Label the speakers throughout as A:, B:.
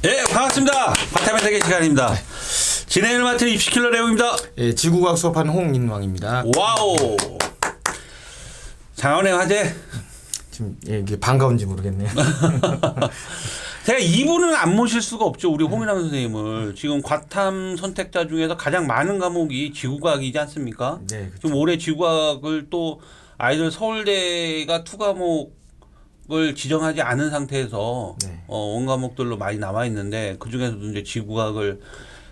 A: 예, 반갑습니다. 바타의 세계 시간입니다. 진행을 맡은 입시킬러 레오입니다.
B: 예, 지구과학 수업하는 홍인왕입니다.
A: 와우. 장원의 화제.
B: 지금 이게 반가운지 모르겠네요.
A: 제가 이분은 안 모실 수가 없죠. 우리 홍인왕 선생님을. 지금 과탐 선택자 중에서 가장 많은 과목이 지구과학이지 않습니까?
B: 네, 그렇죠.
A: 지금 올해 지구과학을 또 아이들 서울대가 투 과목을 지정하지 않은 상태에서
B: 네.
A: 원 과목들로 많이 남아 있는데 그 중에서도 이제 지구과학을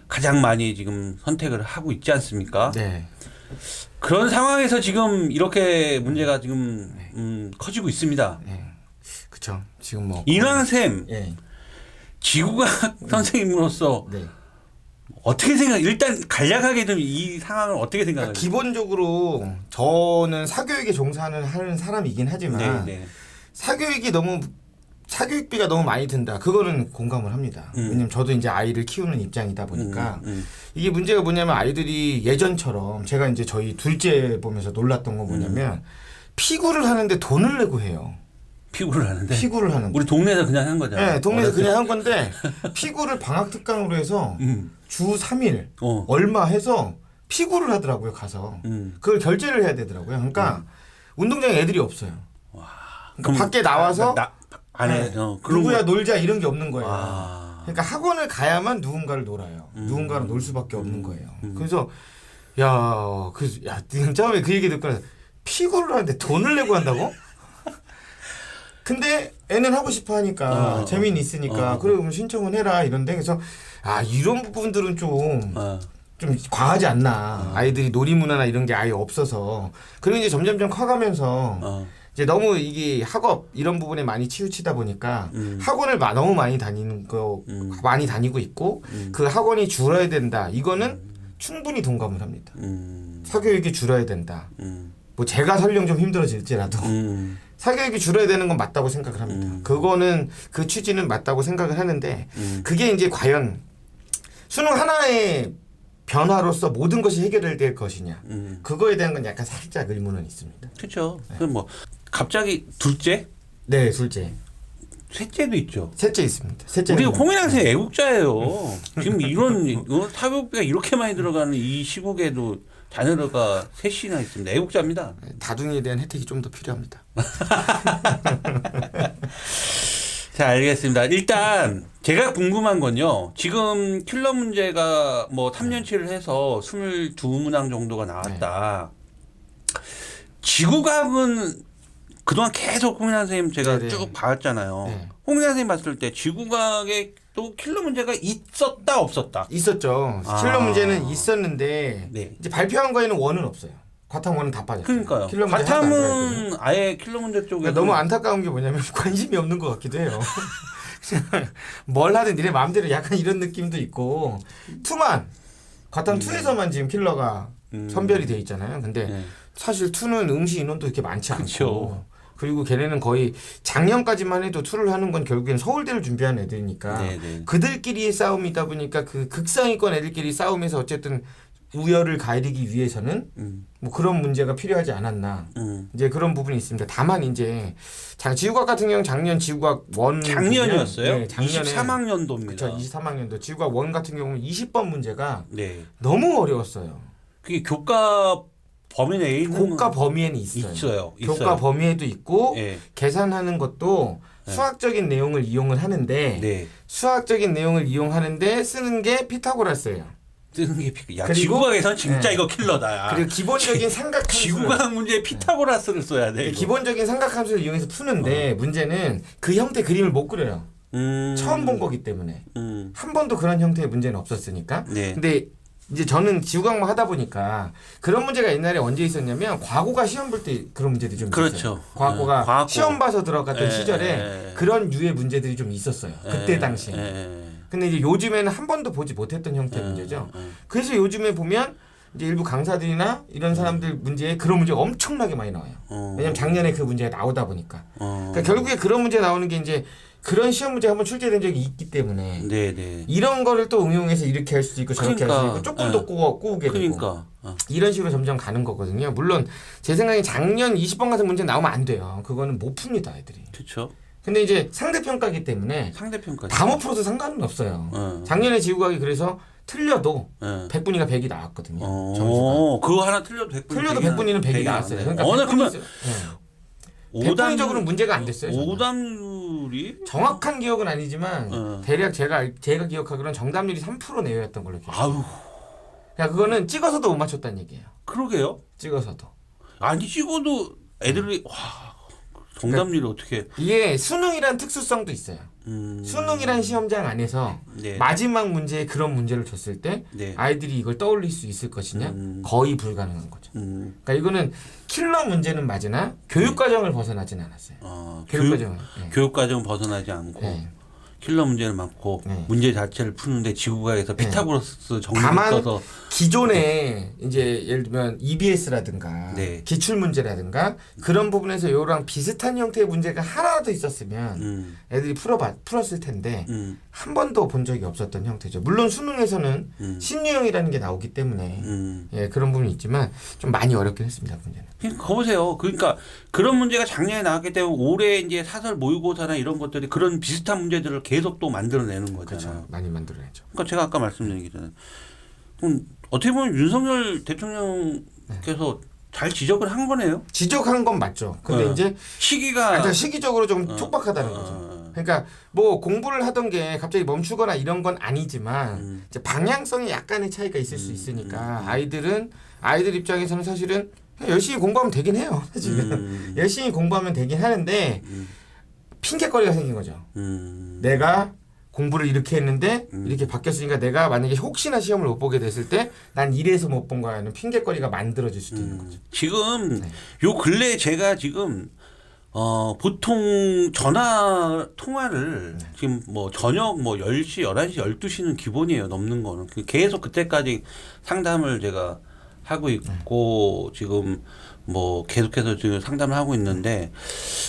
A: 가장 많이 지금 선택을 하고 있지 않습니까?
B: 네.
A: 그런 상황에서 지금 이렇게 문제가 지금 커지고 있습니다.
B: 네. 그렇죠. 지금 뭐
A: 인왕쌤
B: 예.
A: 지구과학 선생님으로서
B: 네.
A: 어떻게 생각? 일단 간략하게 좀 이 상황을 어떻게
B: 그러니까
A: 생각하세요?
B: 기본적으로 저는 사교육에 종사하는 사람이긴 하지만
A: 네.
B: 사교육비가 너무 많이 든다. 그거는 공감을 합니다. 왜냐면 저도 이제 아이를 키우는 입장이다 보니까 이게 문제가 뭐냐면 아이들이 예전처럼 제가 이제 저희 둘째 보면서 놀랐던 건 뭐냐면 피구를 하는데 돈을 내고 해요.
A: 피구를 하는데
B: 피구를 하는데.
A: 우리 동네에서 그냥 한 거잖아요.
B: 네, 동네에서 그냥 한 건데 피구를 방학 특강으로 해서 주 3일 얼마 해서 피구를 하더라고요. 가서 그걸 결제를 해야 되더라고요. 그러니까 운동장에 애들이 없어요. 그러니까 밖에 나와서
A: 안에
B: 누구야 놀자 이런 게 없는 거예요.
A: 아.
B: 그러니까 학원을 가야만 누군가를 놀아요. 누군가랑 놀 수밖에 없는 거예요. 그래서 야 처음에 그 얘기 듣고 피구를 하는데 돈을 내고 한다고? 근데 애는 하고 싶어 하니까 재미는 있으니까 그래 그럼 신청은 해라 이런데 그래서 이런 부분들은 좀 과하지 않나. 아이들이 놀이 문화나 이런 게 아예 없어서 그리고 이제 점점점 커가면서 이제 너무 이게 학업 이런 부분에 많이 치우치다 보니까 학원을 너무 많이 많이 다니고 있고 그 학원이 줄어야 된다. 이거는 충분히 동감을 합니다. 사교육이 줄어야 된다. 뭐 제가 설령 좀 힘들어질지라도 사교육이 줄어야 되는 건 맞다고 생각을 합니다. 그거는 그 취지는 맞다고 생각을 하는데 그게 이제 과연 수능 하나의 변화로서 모든 것이 해결될 것이냐. 그거에 대한 건 약간 살짝 의문은 있습니다.
A: 그렇죠. 그럼 뭐 갑자기 둘째?
B: 네, 둘째.
A: 셋째도 있죠.
B: 셋째 있습니다. 셋째.
A: 우리 홍인왕 선생님 애국자예요. 지금 이런 사교육비가 이렇게 많이 들어가는 이 시국에도 자녀가 셋이나 있습니다. 애국자입니다.
B: 다둥이에 대한 혜택이 좀 더 필요합니다.
A: 자, 알겠습니다. 일단 제가 궁금한 건요. 지금 킬러 문제가 뭐 3년치를 해서 22문항 정도가 나왔다. 지구과학은 그동안 계속 홍인환 선생님 제가 쭉 봐왔잖아요.
B: 네.
A: 홍인환 선생님 봤을 때 지구과학에 또 킬러 문제가 있었다 없었다?
B: 있었죠. 킬러 문제는 있었는데 이제 발표한 거에는 원은 없어요. 과탐 원은 다 빠졌어요.
A: 그러니까요.
B: 킬러 문제
A: 과탐은 아예 킬러 문제 쪽에
B: 그러니까 너무 안타까운 게 뭐냐면 관심이 없는 것 같기도 해요. 뭘 하든 니네 마음대로 약간 이런 느낌도 있고 투만 과탐 2에서만 지금 킬러가 선별이 돼 있잖아요. 근데 사실 2는 응시 인원도 그렇게 많지 않고
A: 그쵸.
B: 그리고 걔네는 거의 작년까지만 해도 2를 하는 건 결국엔 서울대를 준비하는 애들이니까 그들끼리의 싸움이다 보니까 그 극상위권 애들끼리 싸움에서 어쨌든 우열을 가리기 위해서는 뭐 그런 문제가 필요하지 않았나 이제 그런 부분이 있습니다. 다만 이제 지구과학 같은 경우는 작년 지구과학 원
A: 작년이었어요?
B: 네, 작년에
A: 23학년도입니다.
B: 그렇죠. 23학년도 지구과학 원 같은 경우는 20번 문제가
A: 네.
B: 너무 어려웠어요.
A: 그게 교과 범위 내에 있는
B: 교과 범위에는 있어요.
A: 있어요.
B: 교과 범위에도 있고
A: 네.
B: 계산하는 것도 수학적인 내용을 이용을 하는데 수학적인 내용을 이용하는데 쓰는 게 피타고라스예요.
A: 쓰는 게 야, 지구과학에서는 진짜 이거 킬러다.
B: 그리고 기본적인 삼각함수
A: 지구과학 문제에 피타고라스를 써야 돼. 이거.
B: 기본적인 삼각함수를 이용해서 푸는데 문제는 그 형태 그림을 못 그려요. 처음 본 거기 때문에 한 번도 그런 형태의 문제는 없었으니까. 근데 이제 저는 지구과학만 하다 보니까 그런 문제가 옛날에 언제 있었냐면 과거가 시험 볼 때 그런 문제들이 좀 있었어요. 과거가
A: 과거.
B: 시험 봐서 들어갔던 시절에 그런 유의 문제들이 좀 있었어요. 그때 당시에. 근데 이제 요즘에는 한 번도 보지 못했던 형태의 문제죠. 그래서 요즘에 보면 이제 일부 강사들이나 이런 사람들 문제에 그런 문제가 엄청나게 많이 나와요. 왜냐면 작년에 그 문제가 나오다 보니까. 그러니까 결국에 그런 문제 나오는 게 이제 그런 시험 문제가 한번 출제된 적이 있기 때문에 이런 거를 또 응용해서 이렇게 할 수도 있고 저렇게 할 수도 있고 조금 더 꼬우게 되고 이런 식으로 점점 가는 거거든요. 물론 제 생각에 작년 20번 같은 문제 나오면 안 돼요. 그거는 못 풉니다 애들이.
A: 그렇죠.
B: 근데 이제 상대평가기 때문에
A: 상대평가
B: 다 못 풀어도 상관은 없어요. 작년에 지구과학이 그래서 틀려도 100분위가 100이 나왔거든요. 점수가.
A: 그거 하나 틀려도 100분.
B: 틀려도 100분위는 100이 나왔어요. 그러니까
A: 그러면
B: 100분위적으로는 문제가 안 됐어요. 저는.
A: 오답률이
B: 정확한 기억은 아니지만 대략 제가 기억하기로는 정답률이 3% 내외였던 걸로 기억해요.
A: 아유.
B: 그러니까 그거는 찍어서도 못 맞췄다는 얘기예요.
A: 그러게요.
B: 찍어서도.
A: 아니 찍어도 애들이 와 정답률이 어떻게
B: 이게 수능이란 특수성도 있어요. 수능이란 시험장 안에서
A: 네.
B: 마지막 문제에 그런 문제를 줬을 때
A: 네.
B: 아이들이 이걸 떠올릴 수 있을 것이냐 거의 불가능한 거죠. 그러니까 이거는 킬러 문제는 맞으나 교육과정을 벗어나진 않았어요. 교육과정은
A: 교육과정 벗어나지 않고
B: 네.
A: 킬러 문제는 많고
B: 네.
A: 문제 자체를 푸는데 지구과에서 피타고라스 정리를
B: 다만
A: 써서
B: 기존에 이제 예를 들면 EBS라든가
A: 네.
B: 기출 문제라든가 그런 부분에서 요랑 비슷한 형태의 문제가 하나라도 있었으면 애들이 풀었을 텐데 한 번도 본 적이 없었던 형태죠. 물론 수능에서는 신유형이라는 게 나오기 때문에 예, 그런 부분이 있지만 좀 많이 어렵긴 했습니다. 문제는.
A: 그거 보세요. 그러니까 그런 문제가 작년에 나왔기 때문에 올해 이제 사설 모의고사나 이런 것들이 그런 비슷한 문제들을 계속 또 만들어내는 거잖아요.
B: 그렇죠. 많이 만들어내죠.
A: 그러니까 제가 아까 말씀드린 게 그럼 어떻게 보면 윤석열 대통령께서 잘 지적을 한 거네요.
B: 지적한 건 맞죠. 근데 이제
A: 시기가
B: 시기적으로 좀 촉박하다는 거죠. 그러니까 뭐 공부를 하던 게 갑자기 멈추거나 이런 건 아니지만 이제 방향성에 약간의 차이가 있을 수 있으니까 아이들 입장에서는 사실은 열심히 공부하면 되긴 해요. 사실은 열심히 공부하면 되긴 하는데 핑계거리가 생긴 거죠. 내가 공부를 이렇게 했는데 이렇게 바뀌었으니까 내가 만약에 혹시나 시험을 못 보게 됐을 때 난 이래서 못 본 거야는 핑계거리가 만들어질 수도 있는 거죠.
A: 지금 요 근래 제가 지금 보통 전화 통화를 지금 뭐 저녁 뭐 10시, 11시, 12시는 기본이에요. 넘는 거는. 계속 그때까지 상담을 제가 하고 있고 지금 뭐 계속해서 지금 상담을 하고 있는데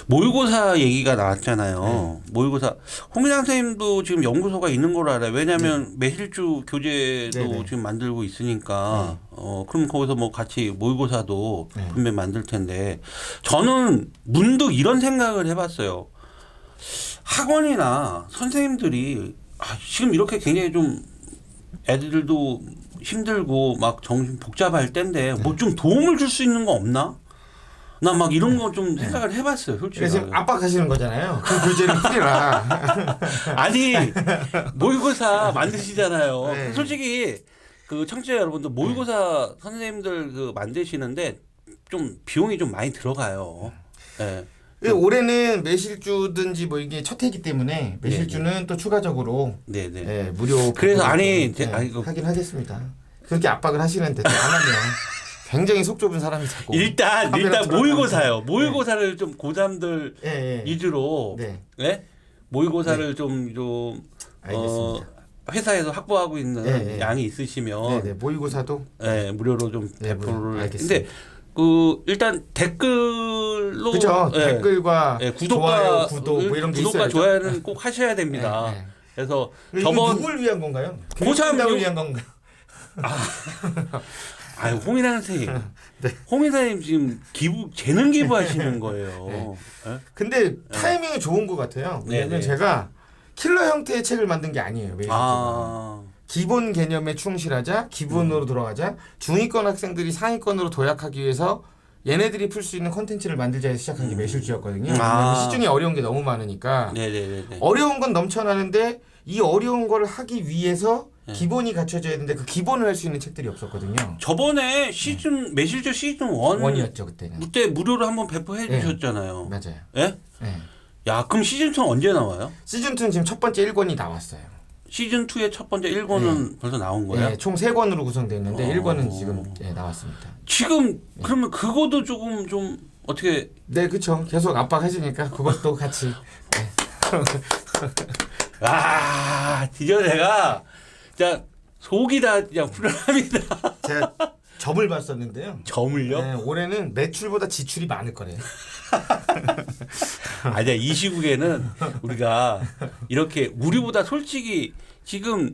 A: 모의고사 얘기가 나왔잖아요. 모의고사 홍인환 선생님도 지금 연구소가 있는 걸로 알아요. 왜냐하면 매실주 교재도 지금 만들고 있으니까 그럼 거기서 뭐 같이 모의고사도 분명 만들 텐데 저는 문득 이런 생각을 해봤어요. 학원이나 선생님들이 지금 이렇게 굉장히 좀 애들도 힘들고 막 정신 복잡할 때인데 뭐 좀 도움을 줄 수 있는 거 없나? 나 막 이런 거 좀 생각을 해봤어요, 솔직히.
B: 그래서 지금 압박하시는 거잖아요. 그 교재를 풀이라.
A: 아니 모의고사 만드시잖아요. 솔직히 그 청취자 여러분들 모의고사 선생님들 그 만드시는데 좀 비용이 좀 많이 들어가요. 네.
B: 올해는 매실주든지 뭐 이게 첫 해기 때문에 매실주는 또 추가적으로 무료.
A: 그래서 아니
B: 하긴 하겠습니다. 그렇게 압박을 하시는데 안 하면 굉장히 속 좁은 사람이 자꾸.
A: 일단 모의고사요. 모의고사를 좀 고3들 위주로 모의고사를 좀 회사에서 확보하고 있는 양이 있으시면
B: 모의고사도
A: 무료로 좀 배포를. 근데 그 일단 댓글로
B: 그렇죠. 댓글과
A: 구독과
B: 구독 뭐 이런 게
A: 구독과
B: 있어야죠.
A: 좋아요는 꼭 하셔야 됩니다. 그래서
B: 저번 누굴 위한 건가요?
A: 고3을
B: 위한 건가요?
A: 홍인환 선생님. 홍인환 선생님 지금 재능 기부하시는 거예요.
B: 근데 타이밍이 좋은 것 같아요. 왜냐면 제가 킬러 형태의 책을 만든 게 아니에요. 기본 개념에 충실하자, 기본으로 돌아가자, 중위권 학생들이 상위권으로 도약하기 위해서 얘네들이 풀 수 있는 콘텐츠를 만들자 해서 시작한 게 매실주였거든요. 시중에 어려운 게 너무 많으니까 어려운 건 넘쳐나는데 이 어려운 걸 하기 위해서 기본이 갖춰져야 되는데 그 기본을 할 수 있는 책들이 없었거든요.
A: 저번에 매실주 시즌
B: 1이었죠 그때는.
A: 그때 무료로 한번 배포해 주셨잖아요.
B: 맞아요.
A: 예? 야 그럼 시즌 2는 언제 나와요?
B: 시즌 2는 지금 첫 번째 1권이 나왔어요.
A: 시즌 2의 첫 번째 1권은 벌써 나온 거예요?
B: 총 3권으로 구성되어 있는데 1권은 지금 나왔습니다.
A: 지금 그러면 그거도 조금 좀 어떻게?
B: 네, 그렇죠. 계속 압박하시니까 그것도 같이.
A: 드디어 내가 진짜 속이 다 그냥 불안합니다.
B: 제가 점을 봤었는데요.
A: 점을요?
B: 네, 올해는 매출보다 지출이 많을 거래요.
A: 아니야 이 시국에는 우리가 이렇게 우리보다 솔직히 지금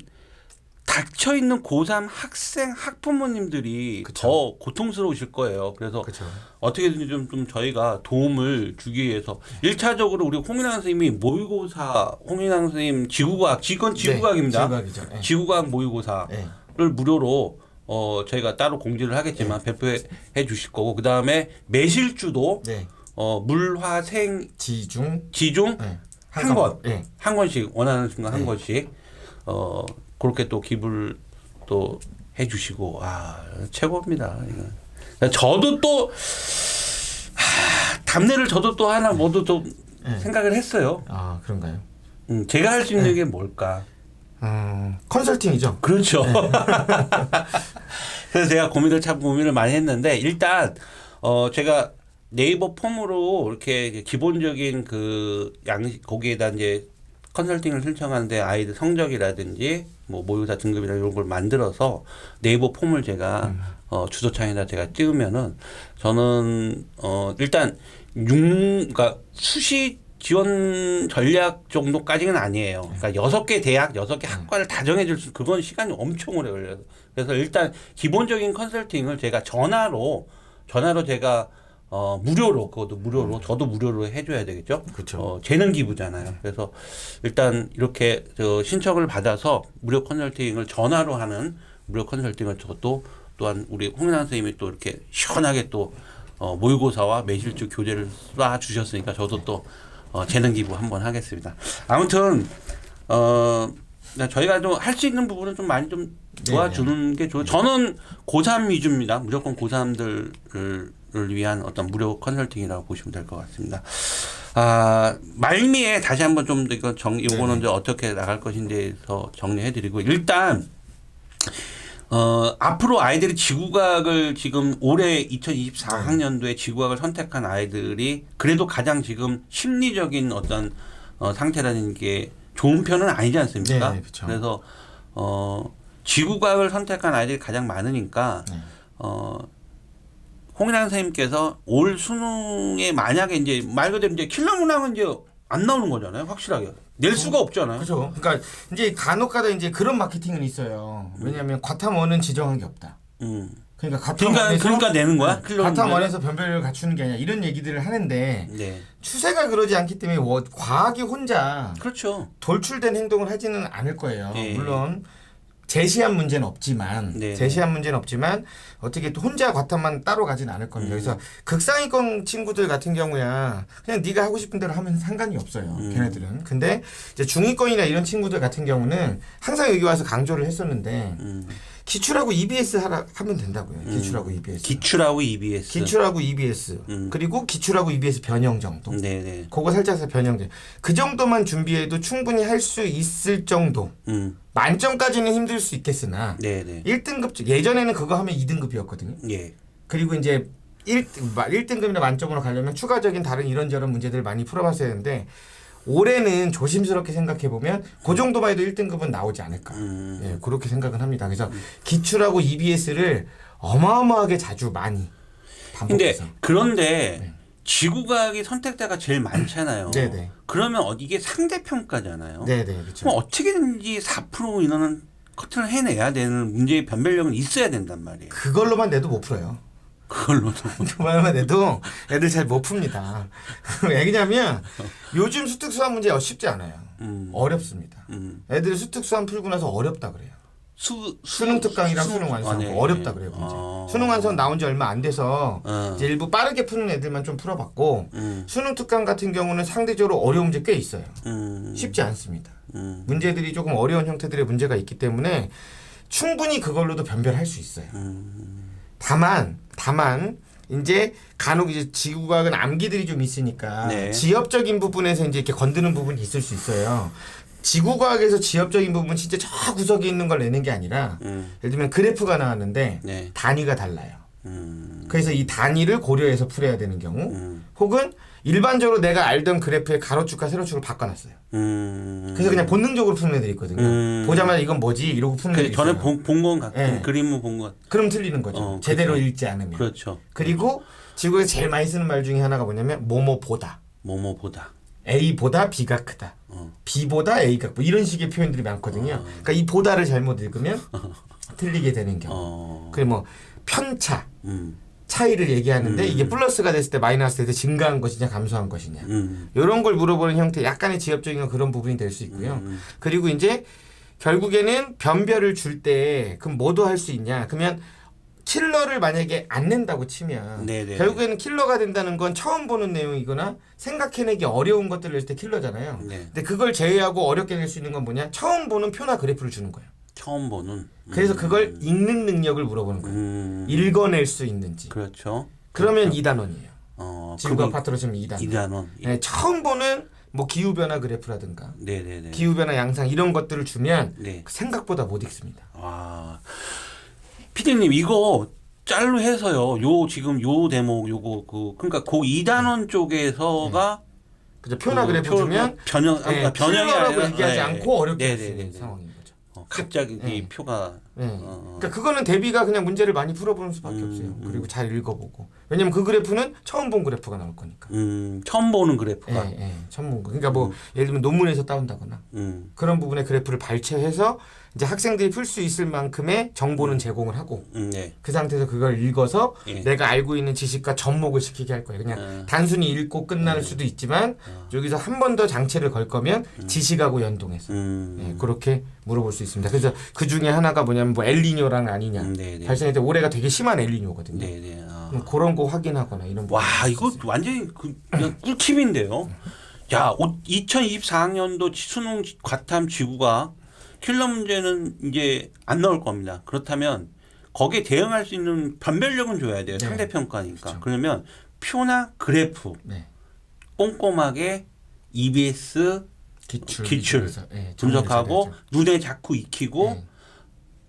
A: 다 닫혀 있는 고3 학생 학부모님들이
B: 그쵸.
A: 더 고통스러우실 거예요. 그래서
B: 그렇죠.
A: 어떻게든지 좀 저희가 도움을 주기 위해서 1차적으로 우리 홍인환 선생님이 모의고사 홍인환 선생님 지구과학 이건 지구과학입니다.
B: 지구과학이죠. 네.
A: 지구과학 모의고사를
B: 네.
A: 무료로 저희가 따로 공지를 하겠지만 배포해 주실 거고 그다음에 매실주도
B: 네.
A: 물화생
B: 지중
A: 네. 한 권.
B: 네.
A: 한 권씩 원하는 순간 한
B: 네.
A: 권씩 그렇게 또 기부를 또 해주시고 최고입니다. 이거. 저도 또 답례를 저도 또 하나 모두 좀
B: 네.
A: 생각을 했어요.
B: 아 그런가요?
A: 제가 할 수 있는 게 뭘까?
B: 컨설팅이죠.
A: 그렇죠. 그래서 제가 참 고민을 많이 했는데 일단 제가 네이버 폼으로 이렇게 기본적인 거기에다 이제 컨설팅을 신청하는데 아이들 성적이라든지 뭐 모의고사 등급이나 이런 걸 만들어서 네이버 폼을 제가 주소창에다 제가 찍으면은 저는 일단 그러니까 수시 지원 전략 정도까지는 아니에요. 그러니까 6개 대학, 6개 학과를 다 정해줄 그건 시간이 엄청 오래 걸려요. 그래서 일단 기본적인 컨설팅을 제가 전화로 제가 무료로 그것도 무료로 저도 무료로 해줘야 되겠죠.
B: 그렇죠.
A: 재능 기부잖아요. 그래서 일단 이렇게 신청을 받아서 무료 컨설팅을 전화로 하는 무료 컨설팅을 저도 또한 우리 홍인환 선생님이 또 이렇게 시원하게 또 모의고사와 매실주 교재를 쏴 주셨으니까 저도 또 재능 기부 한번 하겠습니다. 아무튼 저희가 좀 할 수 있는 부분은 좀 많이 좀 도와주는 게 좋아요. 저는 고3 위주입니다. 무조건 고3들을 위한 어떤 무료 컨설팅이라고 보시면 될 것 같습니다. 말미에 다시 한번 좀 이거 요거는 이제 어떻게 나갈 것인지에 대해서 정리해드리고 일단 앞으로 아이들이 지구과학을 지금 올해 2024학년도에 지구과학을 선택한 아이들이 그래도 가장 지금 심리적인 어떤 상태라는 게 좋은 편은 아니지 않습니까?
B: 네, 그렇죠.
A: 그래서 지구과학을 선택한 아이들이 가장 많으니까 홍인환 선생님께서 올 수능에 만약에 이제 말 그대로 이제 킬러 문항은 이제 안 나오는 거잖아요. 확실하게. 낼 수가 없잖아요.
B: 그렇죠. 그러니까 이제 간혹가다 이제 그런 마케팅은 있어요. 왜냐하면 과탐원은 지정한 게 없다. 그러니까
A: 그러니까 내는 거야?
B: 과탐원에서 변별력을 갖추는 게 아니라 이런 얘기들을 하는데
A: 네.
B: 추세가 그러지 않기 때문에 과학이 혼자
A: 그렇죠.
B: 돌출된 행동을 하지는 않을 거예요.
A: 네.
B: 물론 제시한 문제는 없지만 어떻게 또 혼자 과탐만 따로 가진 않을 겁니다. 그래서 극상위권 친구들 같은 경우야 그냥 네가 하고 싶은 대로 하면 상관이 없어요. 걔네들은. 근데 이제 중위권이나 이런 친구들 같은 경우는 항상 여기 와서 강조를 했었는데 기출하고 EBS 하면 된다고요. 기출하고 EBS.
A: 기출하고 EBS.
B: 기출하고 EBS. 그리고 기출하고 EBS 변형 정도.
A: 네네.
B: 그거 살짝 변형. 그 정도만 준비해도 충분히 할 수 있을 정도. 만점까지는 힘들 수 있겠으나
A: 네네.
B: 1등급 예전에는 그거 하면 2등급이었거든요.
A: 예.
B: 그리고 이제 1등급이나 만점으로 가려면 추가적인 다른 이런저런 문제들을 많이 풀어봤어야 되는데 올해는 조심스럽게 생각해보면 그 정도만 해도 1등급은 나오지 않을까. 예, 그렇게 생각은 합니다. 그래서 기출하고 EBS를 어마어마하게 자주 많이 반복해서.
A: 그런데 지구과학이 선택자가 제일 많잖아요.
B: 네네.
A: 그러면 이게 상대평가잖아요.
B: 네네. 그렇죠.
A: 그럼 어떻게든지 4% 인원은 커트를 해내야 되는 문제의 변별력은 있어야 된단 말이에요.
B: 그걸로만 내도 못 풀어요.
A: 그걸로도.
B: 그말만 내도 애들 잘 못 풉니다. 왜냐면 요즘 수특 수학 문제 쉽지 않아요. 어렵습니다. 애들이 수특 수학 풀고 나서 어렵다 그래요. 수능 특강이랑 수능 완성
A: 네.
B: 어렵다 그래요. 문제. 수능 완성 나온 지 얼마 안 돼서 이제 일부 빠르게 푸는 애들만 좀 풀어봤고 수능 특강 같은 경우는 상대적으로 어려운 문제 꽤 있어요. 쉽지 않습니다. 문제들이 조금 어려운 형태들의 문제가 있기 때문에 충분히 그걸로도 변별할 수 있어요. 다만 이제 간혹 이제 지구과학은 암기들이 좀 있으니까
A: 네.
B: 지엽적인 부분에서 이제 이렇게 건드는 부분이 있을 수 있어요. 지구과학에서 지엽적인 부분 진짜 저 구석에 있는 걸 내는 게 아니라 예를 들면 그래프가 나왔는데
A: 네.
B: 단위가 달라요. 그래서 이 단위를 고려해서 풀어야 되는 경우 혹은 일반적으로 내가 알던 그래프의 가로축과 세로축을 바꿔놨어요. 그래서 그냥 본능적으로 푸는 애들이 있거든요. 보자마자 이건 뭐지 이러고 푸는 애들이 있어요.
A: 전에 본 건 같은
B: 네.
A: 그림을 본 것.
B: 그럼 틀리는 거죠. 제대로 읽지 않으면.
A: 그렇죠.
B: 그리고 지구에서 제일 많이 쓰는 말 중에 하나가 뭐냐면 뭐뭐보다.
A: 뭐뭐보다.
B: A보다 B가 크다. B보다 A가 뭐 이런 식의 표현들이 많거든요. 그러니까 이 보다를 잘못 읽으면 틀리게 되는 경우. 그리고 뭐 편차, 차이를 얘기하는데 이게 플러스가 됐을 때 마이너스 됐을 때 증가한 것이냐 감소한 것이냐. 이런 걸 물어보는 형태 약간의 지엽적인 그런 부분이 될 수 있고요. 그리고 이제 결국에는 변별을 줄 때 그럼 뭐도 할 수 있냐. 그러면 킬러를 만약에 안 낸다고 치면
A: 네네.
B: 결국에는 킬러가 된다는 건 처음 보는 내용이거나 생각해내기 어려운 것들을 낼 때 킬러잖아요.
A: 네.
B: 근데 그걸 제외하고 어렵게 낼 수 있는 건 뭐냐? 처음 보는 표나 그래프를 주는 거예요.
A: 처음 보는.
B: 그래서 그걸 읽는 능력을 물어보는 거예요. 읽어낼 수 있는지.
A: 그렇죠.
B: 그러면 2단원이에요. 지구과학 파트로 치면 2단원.
A: 2단원.
B: 네, 처음 보는 뭐 기후변화 그래프라든가
A: 네네네.
B: 기후변화 양상 이런 것들을 주면
A: 네.
B: 생각보다 못 읽습니다.
A: 아, 피디님 이거 짤로 해서요. 요 지금 요 대목 요거 그러니까 그 2단원 쪽에서가
B: 그죠? 표나 그래프 주면
A: 변형 변형이
B: 킬러라고
A: 아니라
B: 얘기하지 않고 어렵게 할 수
A: 네네네.
B: 있는 상황인 거죠.
A: 갑자기 이 표가
B: 그러니까 그거는 대비가 그냥 문제를 많이 풀어보는 수밖에 없어요. 그리고 잘 읽어보고. 왜냐면 그 그래프는 처음 본 그래프가 나올 거니까.
A: 처음 보는 그래프가.
B: 처음 본 거. 그러니까 뭐 예를 들면 논문에서 따온다거나 그런 부분의 그래프를 발췌해서 이제 학생들이 풀 수 있을 만큼의 정보는 제공을 하고
A: 네.
B: 그 상태에서 그걸 읽어서
A: 예.
B: 내가 알고 있는 지식과 접목을 시키게 할 거예요. 그냥 단순히 읽고 끝날 수도 있지만 여기서 한 번 더 장치를 걸 거면 지식하고 연동해서 그렇게 물어볼 수 있습니다. 그래서 그 중에 하나가 뭐냐면 뭐 엘니뇨랑 아니냐 발생할 때 올해가 되게 심한 엘니뇨거든요.
A: 네네.
B: 그런 거 확인하거나 이런.
A: 와 이거 완전히 그냥 꿀팁인데요. 야 2024학년도 수능 과탐 지구가 킬러 문제는 이제 안 나올 겁니다. 그렇다면 거기에 대응할 수 있는 변별력은 줘야 돼요. 상대평가니까.
B: 그렇죠.
A: 그러면 표나 그래프 꼼꼼하게 EBS 기출 분석하고 눈에 자꾸 익히고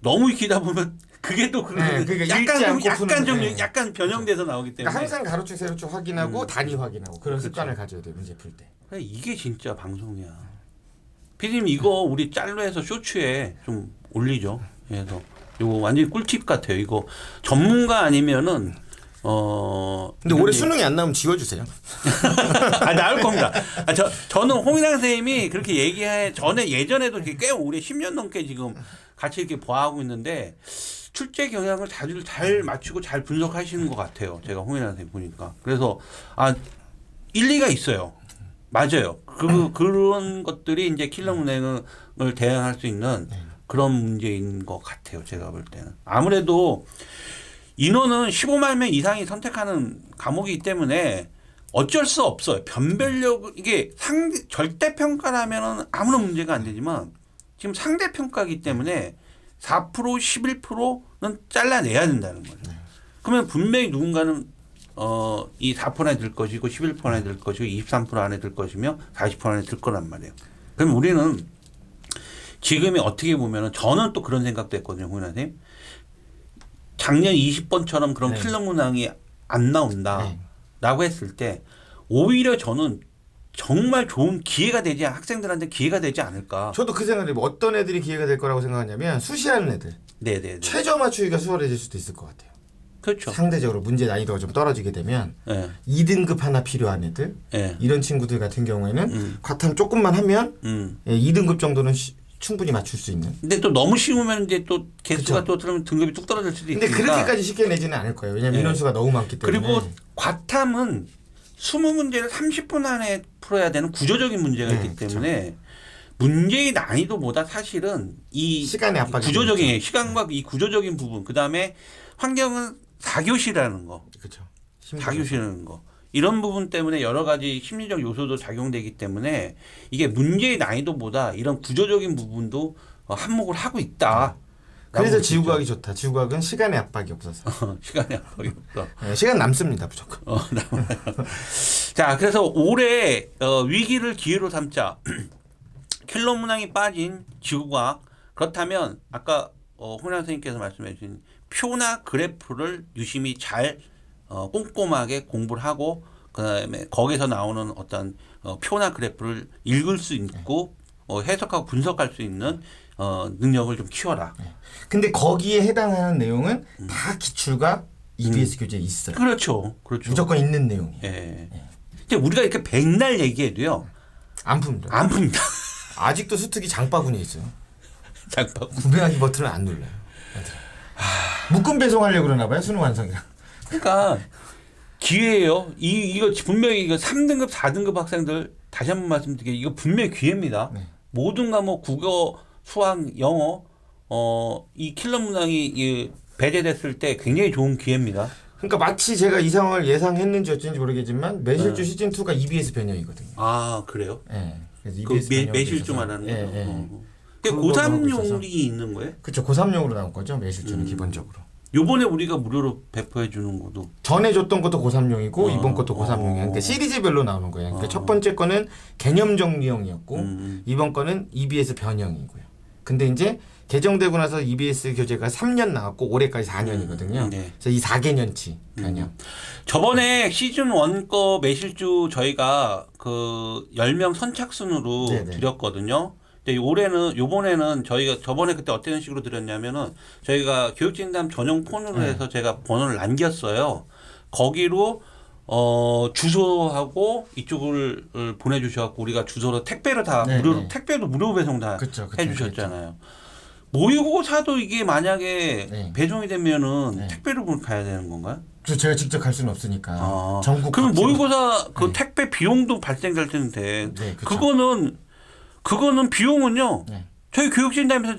A: 너무 익히다 보면 그게 또
B: 그러니까
A: 약간 변형돼서 나오기 때문에
B: 그러니까 항상 가로축 세로축 확인하고 단위 확인하고 그런 습관을 가져야 돼요. 문제 풀 때.
A: 이게 진짜 방송이야. 피디님 이거 우리 짤로 해서 쇼츠에 좀 올리죠. 그래서 이거 완전히 꿀팁 같아요. 이거 전문가 아니면은
B: 근데 올해 수능이 안 나오면 지워주세요.
A: 나올 겁니다. 저는 홍인환 선생님이 그렇게 얘기해 전에 예전에도 꽤 오래 10년 넘게 지금 같이 이렇게 보아하고 있는데 출제 경향을 잘 맞추고 잘 분석하시는 것 같아요. 제가 홍인환 선생님 보니까. 그래서 일리가 있어요. 맞아요. 그런 것들이 이제 킬러 문항을 대응할 수 있는 그런 문제인 것 같아요. 제가 볼 때는. 아무래도 인원은 15만 명 이상이 선택하는 과목이기 때문에 어쩔 수 없어요. 변별력, 이게 절대평가라면 아무런 문제가 안 되지만 지금 상대평가이기 때문에 4%, 11%는 잘라내야 된다는 거죠. 그러면 분명히 누군가는 이 4% 안에 들 것이고 11% 안에 들 것이고 23% 안에 들 것이며 40% 안에 들 거란 말이에요. 그럼 우리는 지금이 어떻게 보면은 저는 또 그런 생각도 했거든요, 홍인환 선생님. 작년 20번처럼 그런 킬러 문항이 안 나온다라고 했을 때 오히려 저는 정말 좋은 기회가 되지 학생들한테 기회가 되지 않을까.
B: 저도 그 생각을 해요. 어떤 애들이 기회가 될 거라고 생각하냐면 수시하는 애들.
A: 네네.
B: 최저 맞추기가 수월해질 수도 있을 것 같아요.
A: 그렇죠.
B: 상대적으로 문제 난이도가 좀 떨어지게 되면 2등급 하나 필요한 애들 이런 친구들 같은 경우에는 과탐 조금만 하면 2등급 정도는 충분히 맞출 수 있는.
A: 근데 또 너무 쉬우면 이제 또 개수가 또 들으면 등급이 뚝 떨어질 수도 있으니까.
B: 근데 그렇게까지 쉽게 내지는 않을 거예요. 왜냐하면 인원수가 너무 많기 때문에.
A: 그리고 과탐은 20문제를 30분 안에 풀어야 되는 구조적인 문제가 있기 때문에 문제의 난이도보다 사실은 이
B: 시간의 압박이
A: 구조적인 시간과 이 구조적인 부분 그다음에 환경은 4교시라는 거.
B: 그렇죠.
A: 4교시라는 거. 이런 부분 때문에 여러 가지 심리적 요소도 작용되기 때문에 이게 문제의 난이도보다 이런 구조적인 부분도 한몫을 하고 있다.
B: 그래서 지구과학이 좋다. 지구과학은 시간의 압박이 없어서.
A: 시간의 압박이 없어.
B: 시간 남습니다. 무조건.
A: 남아요. 자, 그래서 올해 위기를 기회로 삼자. 킬러 문항이 빠진 지구과학. 그렇다면 아까 홍인환 선생님께서 말씀해 주신 표나 그래프를 유심히 잘 꼼꼼하게 공부를 하고 그다음에 거기서 나오는 어떤 표나 그래프를 읽을 수 있고 해석하고 분석할 수 있는 능력을 좀 키워라.
B: 근데 거기에 해당하는 내용은 다 기출과 EBS 교재에 있어요.
A: 그렇죠. 그렇죠.
B: 무조건 있는 내용이에요.
A: 예. 근데 우리가 이렇게 백날 얘기해도요.
B: 안 풉니다.
A: 안 풉니다.
B: 아직도 수특이 장바구니에 있어요.
A: 장바구니.
B: 구매하기 버튼을 안 눌러요. 묶음 배송하려고 그러나 봐요. 수능 완성이랑.
A: 그러니까 기회예요. 이거 분명히 이거 3등급, 4등급 학생들 다시 한번 말씀드릴게요. 이거 분명히 기회입니다.
B: 네.
A: 모든 과목 국어, 수학, 영어 이 킬러 문항이 배제됐을 때 굉장히 좋은 기회입니다.
B: 그러니까 마치 제가 이 상황을 예상했는지 어쩐지 모르겠지만 매실주 시즌 2가 EBS 변형이거든요.
A: 아 그래요?
B: 네. 그래서
A: 그
B: EBS 변형이
A: 매실주
B: 있어서.
A: 말하는
B: 예,
A: 거죠.
B: 예.
A: 그게
B: 그걸로 하고
A: 고3용이 있는 거예요?
B: 그렇죠. 고3용으로 나온 거죠. 매실주는 기본적으로.
A: 요번에 우리가 무료로 배포해 주는 것도
B: 전에 줬던 것도 고3용이고 이번 것도 고3용이에요. 그러니까 시리즈별로 나오는 거예요. 그러니까 첫 번째 거는 개념 정리형이었고 이번 거는 EBS 변형이고요. 근데 이제 개정되고 나서 EBS 교재가 3년 나왔고 올해까지 4년이거든요.
A: 네.
B: 그래서 이 4개년치 변형.
A: 저번에 시즌 1 거 매실주 저희가 그 10명 선착순으로
B: 네네.
A: 드렸거든요. 근데 요번에는 저희가 저번에 그때 어떤 식으로 드렸냐면은 저희가 교육진담 전용 폰으로 해서 제가 번호를 남겼어요. 거기로 주소하고 이쪽을 보내주셔갖고 우리가 주소로 택배로 다
B: 네,
A: 무료로
B: 네.
A: 택배도 무료 배송 다
B: 그쵸,
A: 해주셨잖아요. 모의고사도 이게 만약에
B: 네.
A: 배송이 되면은
B: 네.
A: 택배로 가야 되는 건가요?
B: 그래서 제가 직접 갈 수는 없으니까 전국
A: 그럼
B: 각지로.
A: 모의고사 그
B: 네.
A: 택배 비용도 발생될 텐데
B: 네, 그쵸.
A: 그거는 비용은요.
B: 네.
A: 저희 교육진담에서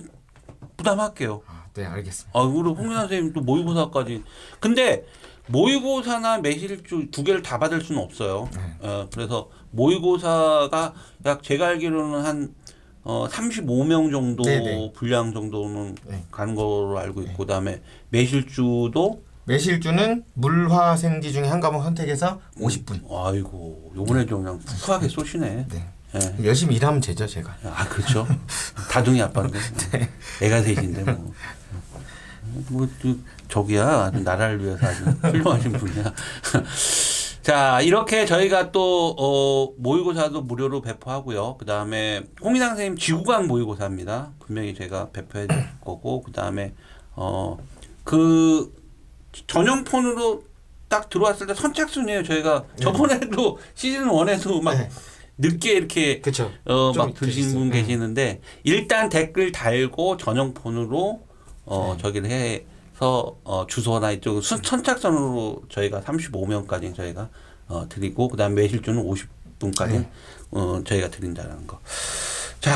A: 부담할게요.
B: 네, 알겠습니다.
A: 우리 홍윤아 선생님 또 모의고사까지. 근데 모의고사나 매실주 두 개를 다 받을 수는 없어요.
B: 네.
A: 그래서 모의고사가 약 제가 알기로는 한 35명 정도
B: 네네.
A: 분량 정도는
B: 네.
A: 가는 걸로 알고 있고 그다음에 매실주도
B: 매실주는 물화생지 중에 한 과목 선택해서 50분.
A: 아이고 요번에 좀 그냥 푸하게 쏘시네.
B: 네.
A: 예.
B: 열심히 일하면 되죠, 제가.
A: 그렇죠. 다둥이 아빠인데.
B: 네.
A: 애가 셋인데 저기야 아주 나라를 위해서 아주 훌륭하신 분이야. 자 이렇게 저희가 또 모의고사도 무료로 배포하고요. 그 다음에 홍인학 선생님 지구과학 모의고사입니다. 분명히 제가 배포해 줄 거고 그 다음에 그 전용폰으로 딱 들어왔을 때 선착순이에요. 저희가 저번에도 시즌 1에도 막
B: 네.
A: 늦게 이렇게
B: 그쵸.
A: 막 드신 분 계시는데 일단 댓글 달고 전용폰으로 저기를 해서 주소나 이쪽 선착순으로 저희가 35명까지 저희가 드리고 그다음 매실주는 50분까지 저희가 드린다는 거. 자,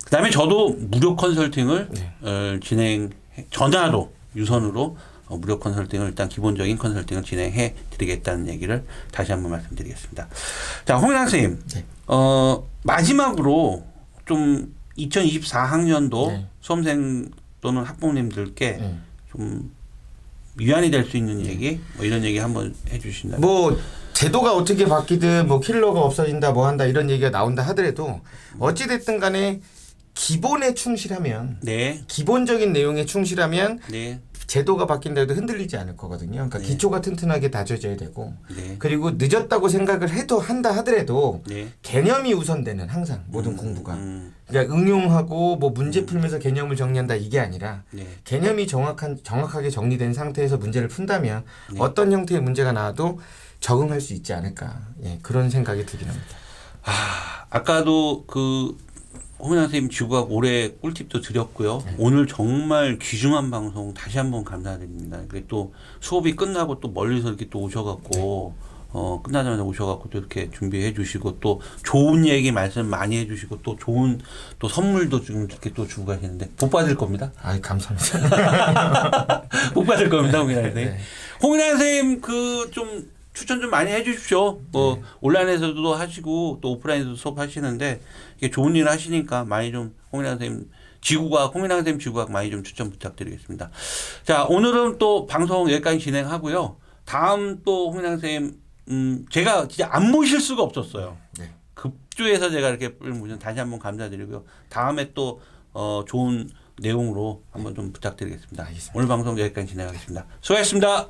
A: 그다음에 저도 무료 컨설팅을 전화로 유선으로 무료 컨설팅을 일단 기본적인 컨설팅을 진행해 드리겠다는 얘기를 다시 한번 말씀드리겠습니다. 자, 홍인학 선생님.
B: 네.
A: 마지막으로 좀 2024학년도
B: 네.
A: 수험생 또는 학부모님들께 좀 위안이 될 수 있는 얘기 뭐 이런 얘기 한번 해 주신다면.
B: 뭐 제도가 어떻게 바뀌든 뭐 킬러가 없어진다 뭐 한다 이런 얘기가 나온다 하더라도 어찌 됐든 간에 기본에 충실하면
A: 네.
B: 기본적인 내용에 충실하면
A: 네.
B: 제도가 바뀐다 해도 흔들리지 않을 거거든요. 그러니까
A: 네.
B: 기초가 튼튼하게 다져져야 되고
A: 네.
B: 그리고 늦었다고 생각을 한다 하더라도
A: 네.
B: 개념이 우선되는 항상 모든 공부가 그러니까 응용하고 뭐 문제 풀면서 개념을 정리한다 이게 아니라
A: 네.
B: 개념이 정확하게 정리된 상태에서 문제를 푼다면
A: 네.
B: 어떤 형태의 문제가 나와도 적응할 수 있지 않을까 그런 생각이 들긴 합니다.
A: 아까도 그 홍인학 선생님 지구과학 올해 꿀팁도 드렸고요. 오늘 정말 귀중한 방송 다시 한번 감사드립니다. 그리고 또 수업이 끝나고 또 멀리서 이렇게 또 오셔갖고 끝나자마자 오셔갖고 또 이렇게 준비해 주시고 또 좋은 얘기 말씀 많이 해주시고 또 좋은 또 선물도 지금 이렇게 또 주고 가시는데 복 받을 겁니다.
B: 감사합니다.
A: 복 받을 겁니다, 홍인학 선생님.
B: 네.
A: 홍인학 선생님 그 좀 추천 좀 많이 해주십시오. 뭐 온라인에서도 하시고 또 오프라인에서도 수업하시는데 이게 좋은 일 하시니까 많이 좀 홍인학 선생님 지구과학, 홍인학 선생님 지구과학 많이 좀 추천 부탁드리겠습니다. 자 오늘은 또 방송 여기까지 진행하고요. 다음 또 홍인학 선생님 제가 진짜 안 모실 수가 없었어요.
B: 네.
A: 급조해서 제가 이렇게 모셔서 다시 한번 감사드리고요. 다음에 또 좋은 내용으로 한번 좀 부탁드리겠습니다.
B: 알겠습니다.
A: 오늘 방송 여기까지 진행하겠습니다. 수고하셨습니다.